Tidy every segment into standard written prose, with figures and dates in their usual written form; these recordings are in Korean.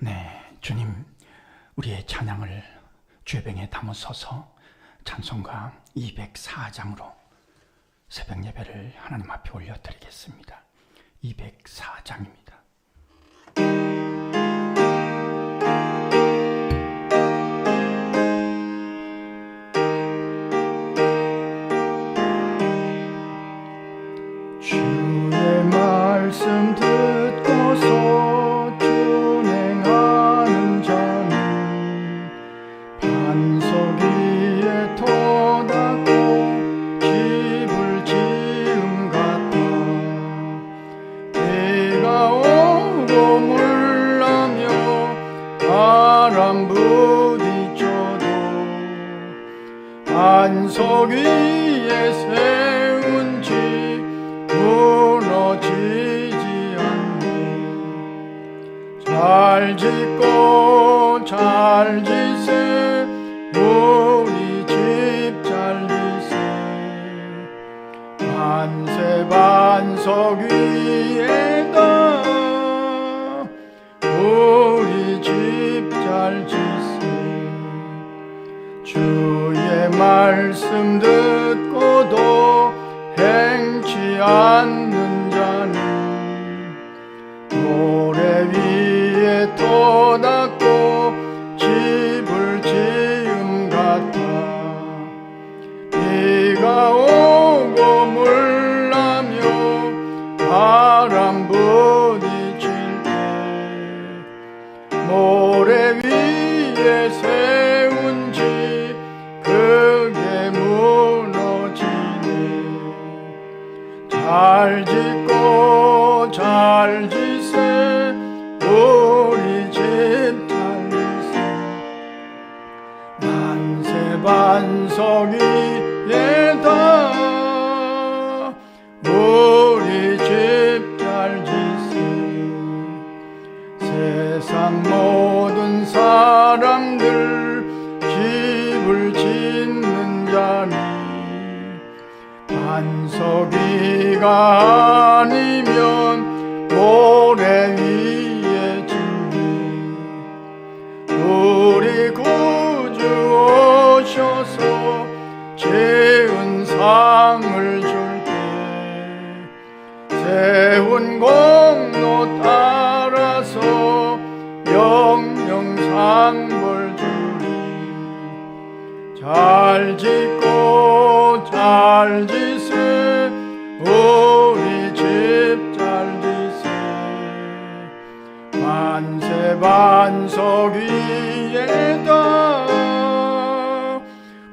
네, 주님, 우리의 찬양을 주의병에 담으소서. 찬송가 204장으로 새벽 예배를 하나님 앞에 올려드리겠습니다. 204장입니다. 주의 말씀 듣고서 준행하는 자는 반석 위에 터 닦고 집을 지음 같아. 비가 오고 물나며 바람 부딪혀도 반석 위에 세운 집 무너지지 않네. 잘 짓고 잘 지세, 우리 집 잘 지세. 만세 반석 위에다 우리 집 잘 지세. 주의 말씀 듣고도 행치 않는 자는 모래 위에 터 닦고 집을 지음 같아. 비가 오고 물나며 바람 부딪힐 때 모래 위에 세운 집 그게 무너지네. 잘 짓고 잘 지세, 우리 집 잘 지세. 만세 반석 위에다 우리 집 잘 지세. 세상 모든 사람들 집을 짓는 자니 반석 위가 아니면 모래 위에 짓니. 우리 구주 오셔서 재은 상을 줄게. 세운 공로 따라서 영영상 벌 주리. 잘 짓고 잘 지세, 우리 집 잘 지세. 만세 반석 위에다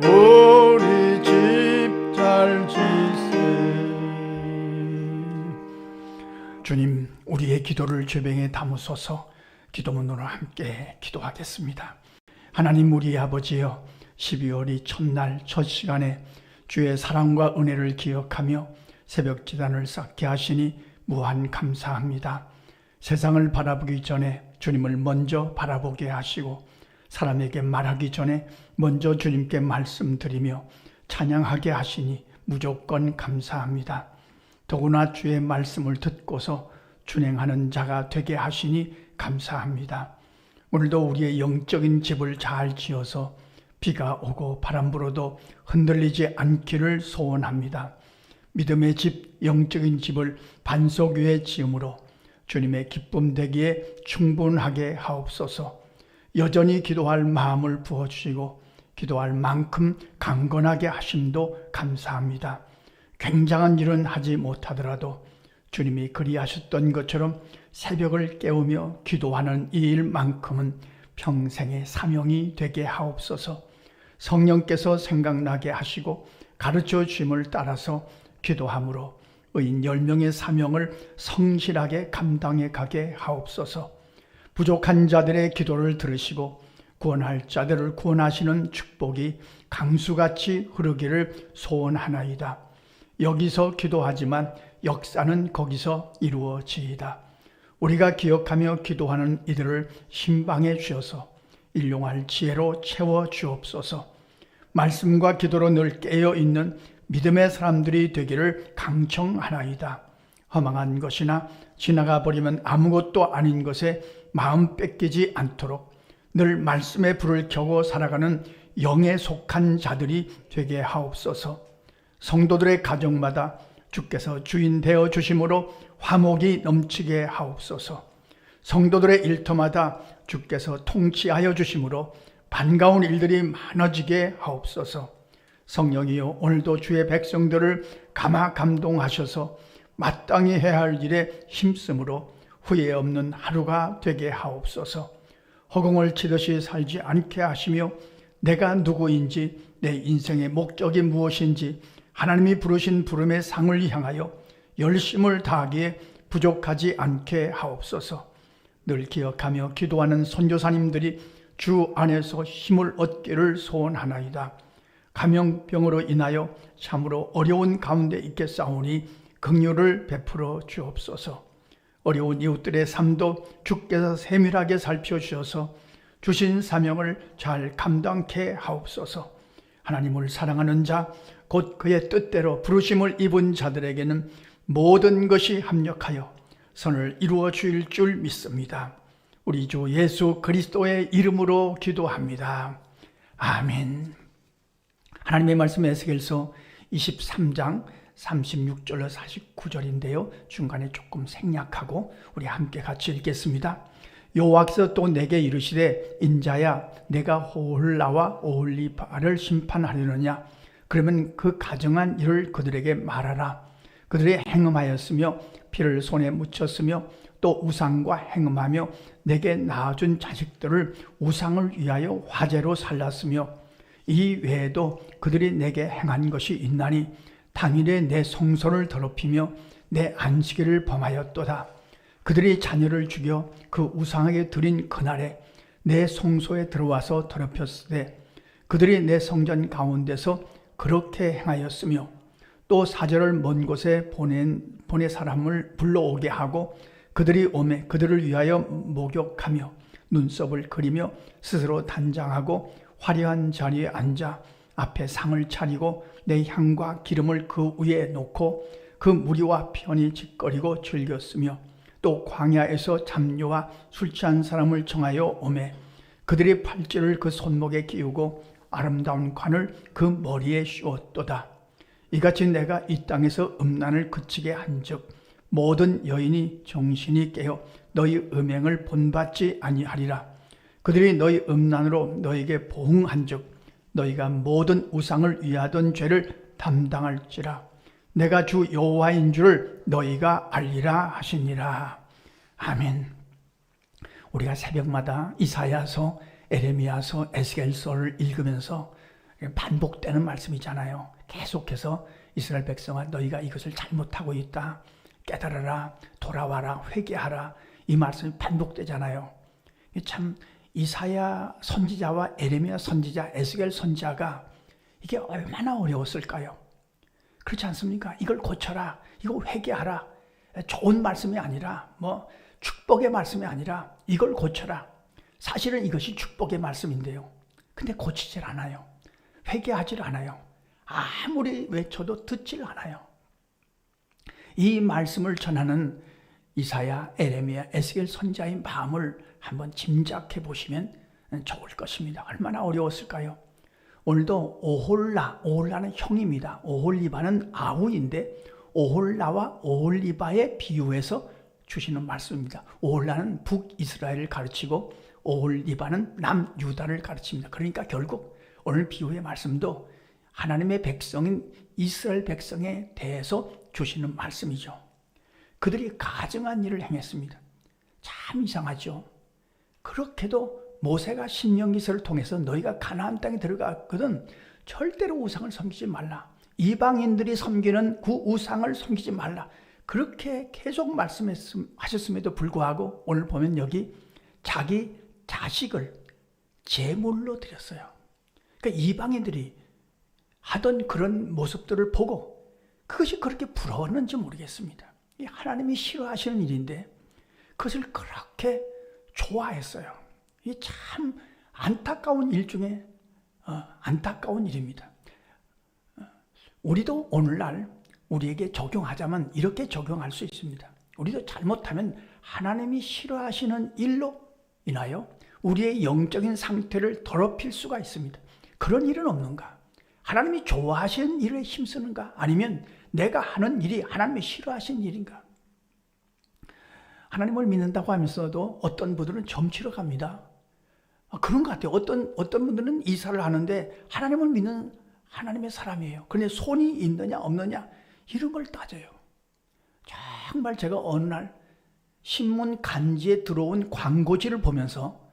우리 집 잘 지세. 주님, 우리의 기도를 주병에 담으소서. 기도문으로 함께 기도하겠습니다. 하나님 우리 아버지여, 12월이 첫날 첫 시간에 주의 사랑과 은혜를 기억하며 새벽 기단을 쌓게 하시니 무한 감사합니다. 세상을 바라보기 전에 주님을 먼저 바라보게 하시고 사람에게 말하기 전에 먼저 주님께 말씀드리며 찬양하게 하시니 무조건 감사합니다. 더구나 주의 말씀을 듣고서 준행하는 자가 되게 하시니 감사합니다. 오늘도 우리의 영적인 집을 잘 지어서 비가 오고 바람 불어도 흔들리지 않기를 소원합니다. 믿음의 집, 영적인 집을 반석 위에 지음으로 주님의 기쁨 되기에 충분하게 하옵소서. 여전히 기도할 마음을 부어주시고 기도할 만큼 강건하게 하심도 감사합니다. 굉장한 일은 하지 못하더라도 주님이 그리하셨던 것처럼 새벽을 깨우며 기도하는 이 일만큼은 평생의 사명이 되게 하옵소서. 성령께서 생각나게 하시고 가르쳐 주심을 따라서 기도함으로 의인 10명의 사명을 성실하게 감당해 가게 하옵소서. 부족한 자들의 기도를 들으시고 구원할 자들을 구원하시는 축복이 강수같이 흐르기를 소원하나이다. 여기서 기도하지만 역사는 거기서 이루어지이다. 우리가 기억하며 기도하는 이들을 신방해 주셔서 일용할 지혜로 채워 주옵소서. 말씀과 기도로 늘 깨어있는 믿음의 사람들이 되기를 강청하나이다. 허망한 것이나 지나가 버리면 아무것도 아닌 것에 마음 뺏기지 않도록 늘 말씀의 불을 켜고 살아가는 영에 속한 자들이 되게 하옵소서. 성도들의 가정마다 주께서 주인 되어 주심으로 화목이 넘치게 하옵소서. 성도들의 일터마다 주께서 통치하여 주심으로 반가운 일들이 많아지게 하옵소서. 성령이여, 오늘도 주의 백성들을 감동하셔서 마땅히 해야 할 일에 힘쓰므로 후회 없는 하루가 되게 하옵소서. 허공을 치듯이 살지 않게 하시며 내가 누구인지, 내 인생의 목적이 무엇인지 하나님이 부르신 부름의 상을 향하여 열심을 다하기에 부족하지 않게 하옵소서. 늘 기억하며 기도하는 선교사님들이 주 안에서 힘을 얻기를 소원하나이다. 감염병으로 인하여 참으로 어려운 가운데 있겠사오니 긍휼을 베풀어 주옵소서. 어려운 이웃들의 삶도 주께서 세밀하게 살펴주셔서 주신 사명을 잘 감당케 하옵소서. 하나님을 사랑하는 자, 곧 그의 뜻대로 부르심을 입은 자들에게는 모든 것이 합력하여 선을 이루어 주일 줄 믿습니다. 우리 주 예수 그리스도의 이름으로 기도합니다. 아멘. 하나님의 말씀 에스겔서 23장 36절로 49절인데요. 중간에 조금 생략하고 우리 함께 같이 읽겠습니다. 여호와께서 또 내게 이르시되 인자야, 내가 오홀라와 오홀리바를 심판하려느냐? 그러면 그 가정한 일을 그들에게 말하라. 그들이 행음하였으며 피를 손에 묻혔으며 또 우상과 행음하며 내게 낳아준 자식들을 우상을 위하여 화제로 살랐으며 이 외에도 그들이 내게 행한 것이 있나니 당일에 내 성소를 더럽히며 내 안식일을 범하였도다. 그들이 자녀를 죽여 그 우상에게 드린 그날에 내 성소에 들어와서 더럽혔으되 그들이 내 성전 가운데서 그렇게 행하였으며 또 사절을 먼 곳에 보내 사람을 불러오게 하고 그들이 오매 그들을 위하여 목욕하며 눈썹을 그리며 스스로 단장하고 화려한 자리에 앉아 앞에 상을 차리고 내 향과 기름을 그 위에 놓고 그 무리와 편히 짓거리고 즐겼으며 또 광야에서 잡녀와 술 취한 사람을 정하여 오매 그들이 팔찌를 그 손목에 끼우고 아름다운 관을 그 머리에 씌웠도다. 이같이 내가 이 땅에서 음란을 그치게 한즉 모든 여인이 정신이 깨어 너희 음행을 본받지 아니하리라. 그들이 너희 음란으로 너에게 보응한즉 너희가 모든 우상을 위하던 죄를 담당할지라. 내가 주 여호와인 줄을 너희가 알리라 하시니라. 아멘. 우리가 새벽마다 이사야서, 에레미야서, 에스겔서를 읽으면서 반복되는 말씀이잖아요. 계속해서 이스라엘 백성아, 너희가 이것을 잘못하고 있다. 깨달아라, 돌아와라, 회개하라. 이 말씀이 반복되잖아요. 참 이사야 선지자와 에레미야 선지자, 에스겔 선지자가 이게 얼마나 어려웠을까요? 그렇지 않습니까? 이걸 고쳐라, 이거 회개하라. 좋은 말씀이 아니라 축복의 말씀이 아니라 이걸 고쳐라. 사실은 이것이 축복의 말씀인데요. 근데 고치질 않아요. 회개하질 않아요. 아무리 외쳐도 듣질 않아요. 이 말씀을 전하는 이사야, 에레미야, 에스겔 선지자의 마음을 한번 짐작해 보시면 좋을 것입니다. 얼마나 어려웠을까요? 오늘도 오홀라는 형입니다. 오홀리바는 아우인데 오홀라와 오홀리바의 비유해서 주시는 말씀입니다. 오홀라는 북이스라엘을 가르치고 오홀리바는 남유다를 가르칩니다. 그러니까 결국 오늘 비유의 말씀도 하나님의 백성인 이스라엘 백성에 대해서 주시는 말씀이죠. 그들이 가증한 일을 행했습니다. 참 이상하죠. 그렇게도 모세가 신명기서를 통해서 너희가 가나안 땅에 들어갔거든 절대로 우상을 섬기지 말라. 이방인들이 섬기는 그 우상을 섬기지 말라. 그렇게 계속 말씀하셨음에도 불구하고 오늘 보면 여기 자기 자식을 제물로 드렸어요. 그러니까 이방인들이 하던 그런 모습들을 보고 그것이 그렇게 부러웠는지 모르겠습니다. 하나님이 싫어하시는 일인데 그것을 그렇게 좋아했어요. 이게 참 안타까운 일 중에 안타까운 일입니다. 우리도 오늘날 우리에게 적용하자면 이렇게 적용할 수 있습니다. 우리도 잘못하면 하나님이 싫어하시는 일로 인하여 우리의 영적인 상태를 더럽힐 수가 있습니다. 그런 일은 없는가? 하나님이 좋아하시는 일에 힘쓰는가? 아니면 내가 하는 일이 하나님이 싫어하시는 일인가? 하나님을 믿는다고 하면서도 어떤 분들은 점치러 갑니다. 그런 것 같아요. 어떤 분들은 이사를 하는데 하나님을 믿는 하나님의 사람이에요. 그런데 손이 있느냐 없느냐 이런 걸 따져요. 정말 제가 어느 날 신문 간지에 들어온 광고지를 보면서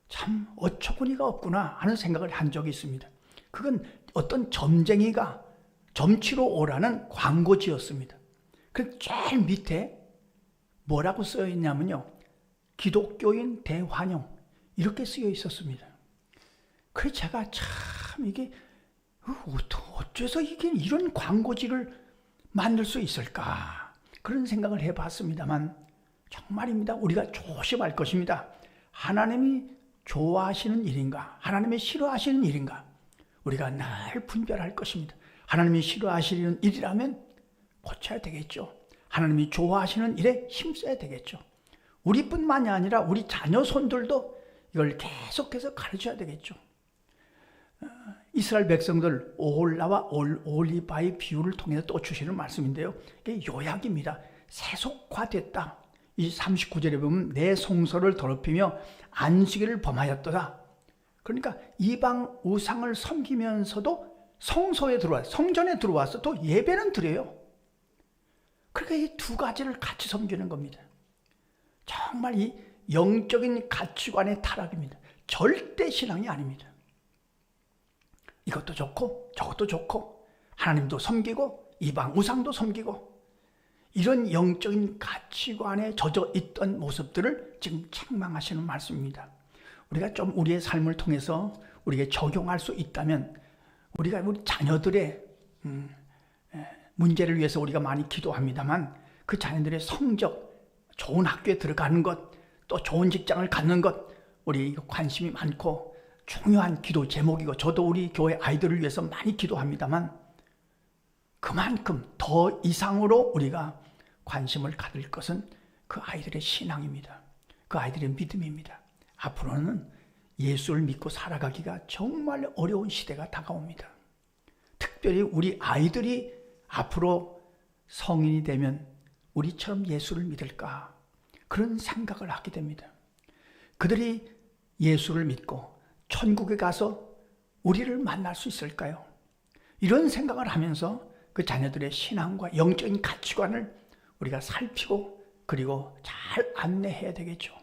참 어처구니가 없구나 하는 생각을 한 적이 있습니다. 그건 어떤 점쟁이가 점치러 오라는 광고지였습니다. 그 제일 밑에 뭐라고 쓰여 있냐면요, 기독교인 대환영 이렇게 쓰여 있었습니다. 그래서 제가 참 이게 어째서 이게 이런 광고지를 만들 수 있을까 그런 생각을 해봤습니다만 정말입니다. 우리가 조심할 것입니다. 하나님이 좋아하시는 일인가 하나님이 싫어하시는 일인가 우리가 늘 분별할 것입니다. 하나님이 싫어하시는 일이라면 고쳐야 되겠죠. 하나님이 좋아하시는 일에 힘써야 되겠죠. 우리뿐만이 아니라 우리 자녀 손들도 이걸 계속해서 가르쳐야 되겠죠. 이스라엘 백성들 오홀라와 올리바의 비유를 통해서 또 주시는 말씀인데요. 이게 요약입니다. 세속화됐다. 이 39절에 보면 내 성소를 더럽히며 안식일을 범하였도다. 그러니까 이방 우상을 섬기면서도 성소에 들어와서 성전에 들어와서 또 예배는 드려요. 그러니까 이 두 가지를 같이 섬기는 겁니다. 정말 이 영적인 가치관의 타락입니다. 절대 신앙이 아닙니다. 이것도 좋고 저것도 좋고 하나님도 섬기고 이방 우상도 섬기고 이런 영적인 가치관에 젖어 있던 모습들을 지금 책망하시는 말씀입니다. 우리가 좀 우리의 삶을 통해서 우리에게 적용할 수 있다면 우리 자녀들의 문제를 위해서 우리가 많이 기도합니다만 그 자녀들의 성적, 좋은 학교에 들어가는 것, 또 좋은 직장을 갖는 것 우리 관심이 많고 중요한 기도 제목이고 저도 우리 교회 아이들을 위해서 많이 기도합니다만 그만큼 더 이상으로 우리가 관심을 가질 것은 그 아이들의 신앙입니다. 그 아이들의 믿음입니다. 앞으로는 예수를 믿고 살아가기가 정말 어려운 시대가 다가옵니다. 특별히 우리 아이들이 앞으로 성인이 되면 우리처럼 예수를 믿을까 그런 생각을 하게 됩니다. 그들이 예수를 믿고 천국에 가서 우리를 만날 수 있을까요? 이런 생각을 하면서 그 자녀들의 신앙과 영적인 가치관을 우리가 살피고 그리고 잘 안내해야 되겠죠.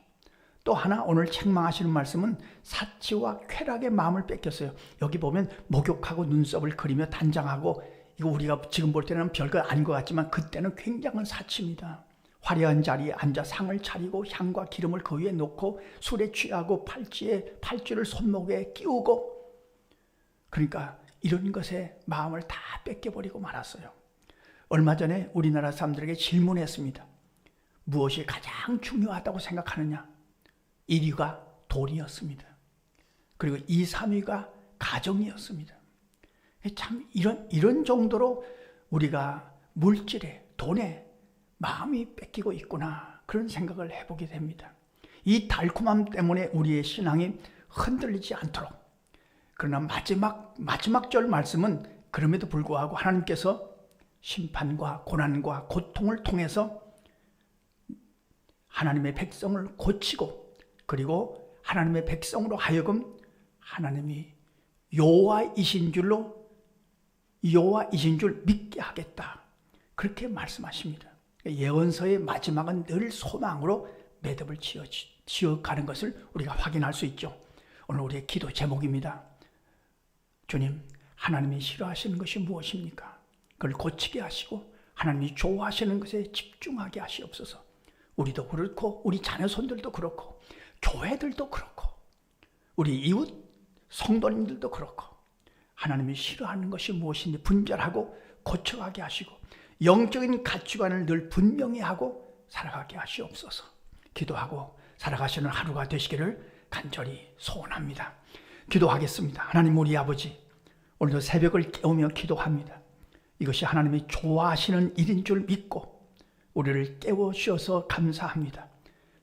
또 하나 오늘 책망하시는 말씀은 사치와 쾌락의 마음을 뺏겼어요. 여기 보면 목욕하고 눈썹을 그리며 단장하고 이거 우리가 지금 볼 때는 별거 아닌 것 같지만 그때는 굉장한 사치입니다. 화려한 자리에 앉아 상을 차리고 향과 기름을 그 위에 놓고 술에 취하고 팔찌를 손목에 끼우고 그러니까 이런 것에 마음을 다 뺏겨버리고 말았어요. 얼마 전에 우리나라 사람들에게 질문했습니다. 무엇이 가장 중요하다고 생각하느냐? 1위가 돈이었습니다. 그리고 2, 3위가 가정이었습니다. 참 이런 정도로 우리가 물질에 돈에 마음이 뺏기고 있구나 그런 생각을 해보게 됩니다. 이 달콤함 때문에 우리의 신앙이 흔들리지 않도록 그러나 마지막 절 말씀은 그럼에도 불구하고 하나님께서 심판과 고난과 고통을 통해서 하나님의 백성을 고치고 그리고 하나님의 백성으로 하여금 하나님이 여호와이신 줄 믿게 하겠다 그렇게 말씀하십니다. 예언서의 마지막은 늘 소망으로 매듭을 지어가는 것을 우리가 확인할 수 있죠. 오늘 우리의 기도 제목입니다. 주님, 하나님이 싫어하시는 것이 무엇입니까? 그걸 고치게 하시고 하나님이 좋아하시는 것에 집중하게 하시옵소서. 우리도 그렇고 우리 자녀손들도 그렇고 교회들도 그렇고 우리 이웃 성도님들도 그렇고 하나님이 싫어하는 것이 무엇인지 분별하고 고쳐가게 하시고 영적인 가치관을 늘 분명히 하고 살아가게 하시옵소서. 기도하고 살아가시는 하루가 되시기를 간절히 소원합니다. 기도하겠습니다. 하나님 우리 아버지, 오늘도 새벽을 깨우며 기도합니다. 이것이 하나님이 좋아하시는 일인 줄 믿고 우리를 깨워주셔서 감사합니다.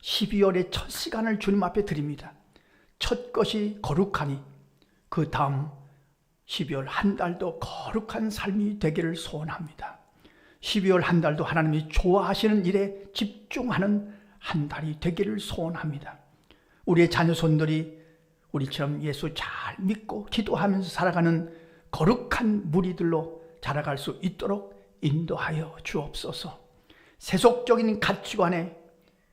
12월의 첫 시간을 주님 앞에 드립니다. 첫 것이 거룩하니 그 다음 12월 한 달도 거룩한 삶이 되기를 소원합니다. 12월 한 달도 하나님이 좋아하시는 일에 집중하는 한 달이 되기를 소원합니다. 우리의 자녀손들이 우리처럼 예수 잘 믿고 기도하면서 살아가는 거룩한 무리들로 자라갈 수 있도록 인도하여 주옵소서. 세속적인 가치관에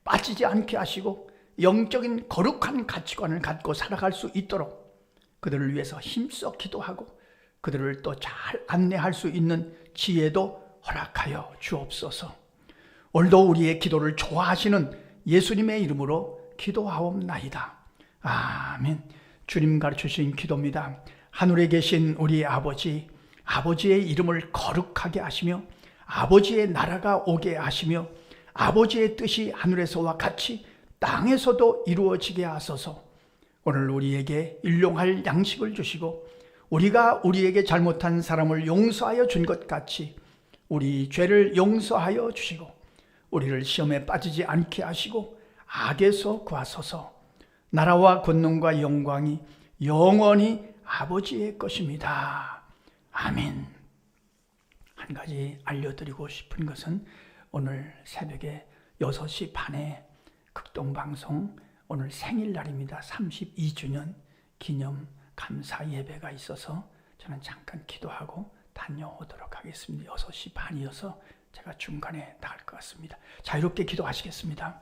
빠지지 않게 하시고 영적인 거룩한 가치관을 갖고 살아갈 수 있도록 그들을 위해서 힘써 기도하고 그들을 또 잘 안내할 수 있는 지혜도 허락하여 주옵소서. 오늘도 우리의 기도를 좋아하시는 예수님의 이름으로 기도하옵나이다. 아멘. 주님 가르쳐주신 기도입니다. 하늘에 계신 우리 아버지, 아버지의 이름을 거룩하게 하시며 아버지의 나라가 오게 하시며 아버지의 뜻이 하늘에서와 같이 땅에서도 이루어지게 하소서. 오늘 우리에게 일용할 양식을 주시고 우리가 우리에게 잘못한 사람을 용서하여 준 것 같이 우리 죄를 용서하여 주시고 우리를 시험에 빠지지 않게 하시고 악에서 구하소서. 나라와 권능과 영광이 영원히 아버지의 것입니다. 아멘. 한 가지 알려드리고 싶은 것은 오늘 새벽에 6시 반에 극동방송 오늘 생일날입니다. 32주년 기념 감사 예배가 있어서 저는 잠깐 기도하고 다녀오도록 하겠습니다. 6시 반이어서 제가 중간에 나갈 것 같습니다. 자유롭게 기도하시겠습니다.